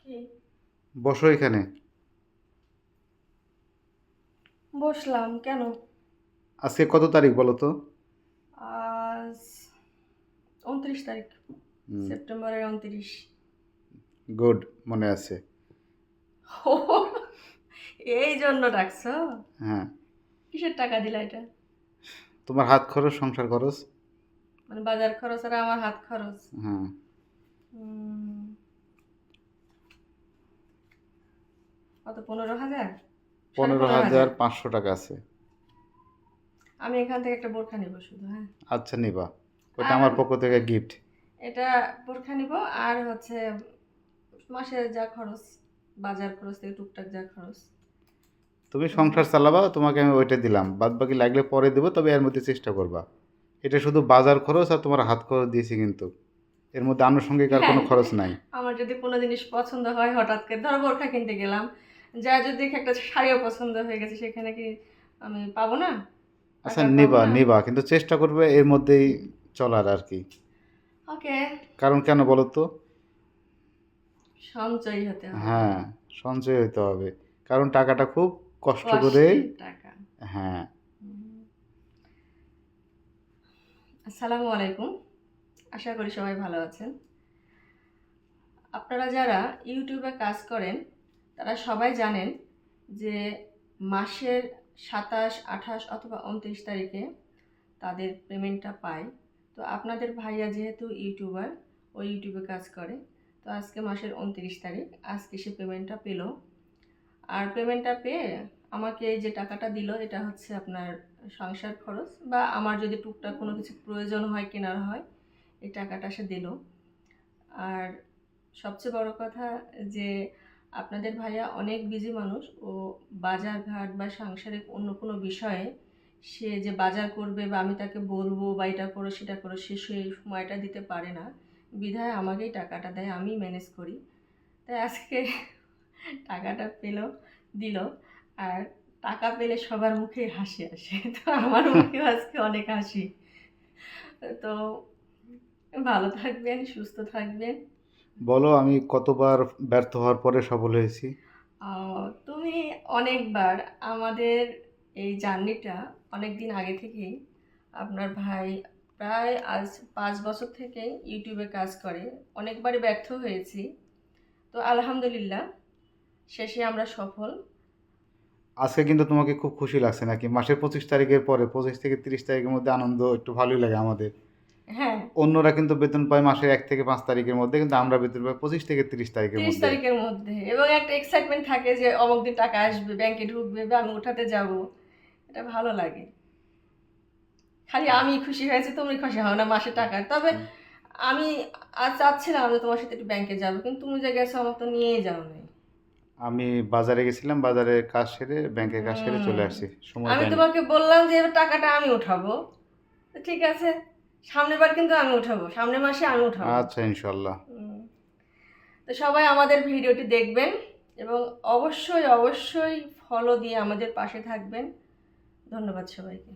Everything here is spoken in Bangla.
কি? বসো এখানে। বসলাম কেন? আজকে কত তারিখ বলো তো? আজ 29 তারিখ, সেপ্টেম্বরের 29। গুড, মনে আছে। এই জন্য ডাকছো? হ্যাঁ। কিসের টাকা দিলা এটা? তোমার হাত খরচ, সংসার খরচ। মানে বাজার খরচ আর আমার হাত খরচ। হ্যাঁ। উম, কত, 15,000? সাড়ে 15,000 15,000। 500 টাকা আছে। আমি এখান থেকে একটা বোরখা নিব শুধু, হ্যাঁ। আচ্ছা, নিবা। ওটা আর আমার পক্ষ থেকে গিফট। এটা বোরখা নিব, আর হচ্ছে মাসের যা খরচ, বাজার খরচ থেকে টুকটাক যা খরচ। তুমি সংসার চালাবা, তোমাকে আমি ওইটা দিলাম, বাদ বাকি লাগলে পরে দেবো, তবে এর মধ্যে চেষ্টা করবা। এটা শুধু বাজার খরচ আর তোমার হাত খরচ দিয়েছি কিন্তু, এর মধ্যে আনুষঙ্গিক আর কোনো খরচ নাই। আমার যদি কোনো জিনিস পছন্দ হয় হঠাৎ করে, ধরো বোরখা কিনতে গেলাম, যা যদি একটা শাড়িও পছন্দ হয়ে গেছে, সেখানে কি আমি পাবো না? আচ্ছা, টাকা পাবো নিবা না? নিবা, কিন্তু চেষ্টা করবে এর মধ্যেই চলার আর কি। ওকে। কারণ কেন বলো তো? সঞ্চয়ী হতে হবে। হ্যাঁ, সঞ্চয় হইতে হবে। কারণ টাকাটা খুব কষ্ট করে। কষ্টের টাকা। হ্যাঁ। হুম। আসসালামু আলাইকুম। আশা করি সবাই ভালো আছেন। আপনারা যারা ইউটিউবে কাজ করেন, তারা সবাই জানেন যে মাসের 27, 28 অথবা 29 তারিখে তাদের পেমেন্টটা পায়। তো আপনাদের ভাইয়া যেহেতু ইউটিউবার, ও ইউটিউবে কাজ করে, তো আজকে মাসের 29 তারিখ, আজকে সে পেমেন্টটা পেল। আর পেমেন্টটা পেয়ে আমাকে এই যে টাকাটা দিল, এটা হচ্ছে আপনার সংসার খরচ, বা আমার যদি টুকটাক কোনো কিছু প্রয়োজন হয়, কেনার হয়, এই টাকাটা সে দিল। আর সবচেয়ে বড় কথা যে আপনাদের ভাইয়া অনেক বিজি মানুষ, ও বাজার ঘাট বা সাংসারিক অন্য কোনো বিষয়ে সে যে বাজার করবে বা আমি তাকে বলবো বা এটা করো সেটা করো, সে সেই সময়টা দিতে পারে না, বিধায় আমাকেই টাকাটা দেয়, আমি ম্যানেজ করি। তাই আজকে টাকাটা পেল, দিল। আর টাকা পেলে সবার মুখে হাসি আসে, তো আমার মুখেও আজকে অনেক হাসি। তো ভালো থাকবেন, সুস্থ থাকবেন। বলো, আমি কতবার ব্যর্থ হওয়ার পরে সফল হয়েছি। তুমি অনেকবার, আমাদের এই জার্নিটা অনেক দিন আগে থেকেই, আপনার ভাই প্রায় আজ 5 বছর থেকে ইউটিউবে কাজ করে, অনেকবারই ব্যর্থ হয়েছি। তো আলহামদুলিল্লাহ, শেষে আমরা সফল। আজকে কিন্তু তোমাকে খুব খুশি লাগছে নাকি? মাসের 25 তারিখের পরে 25 থেকে 30 তারিখের মধ্যে আনন্দ একটু ভালোই লাগে আমাদের। হ্যাঁ। অন্যরা কিন্তু বেতন পায় মাসের 1 থেকে 5 তারিখের মধ্যে, কিন্তু আমরা বেতন পাই 25 থেকে 30 তারিখের 30 মধ্যে। তারিখের মধ্যে, এবং একটা এক্সাইটমেন্ট থাকে যে অমুক দিন টাকা আসবে, ব্যাংকে ঢুকবে বা আমি উঠাতে যাব। এটা ভালো লাগে। খালি আমি খুশি হয়েছি, তুমি খুশি হও না মাসে টাকার। তবে আমি আজ চাচ্ছিলাম যে তোমার সাথে একটু ব্যাংকে যাবো, কিন্তু তুমি যে গেছো আমার তো নিয়েই যাও নাই। আমি বাজারে গেছিলাম, বাজারে কাজ সেরে ব্যাংকের কাজ সেরে চলে আসছি, সময় আমি পাইনি। তোমাকে বললাম যে এবার টাকাটা আমি উঠাবো, তো ঠিক আছে, সামনের বার কিন্তু আমি উঠাবো, সামনের মাসে আমি উঠাবো। আচ্ছা, ইনশাল্লাহ। হুম। তো সবাই আমাদের ভিডিওটি দেখবেন, এবং অবশ্যই অবশ্যই ফলো দিয়ে আমাদের পাশে থাকবেন। ধন্যবাদ সবাইকে।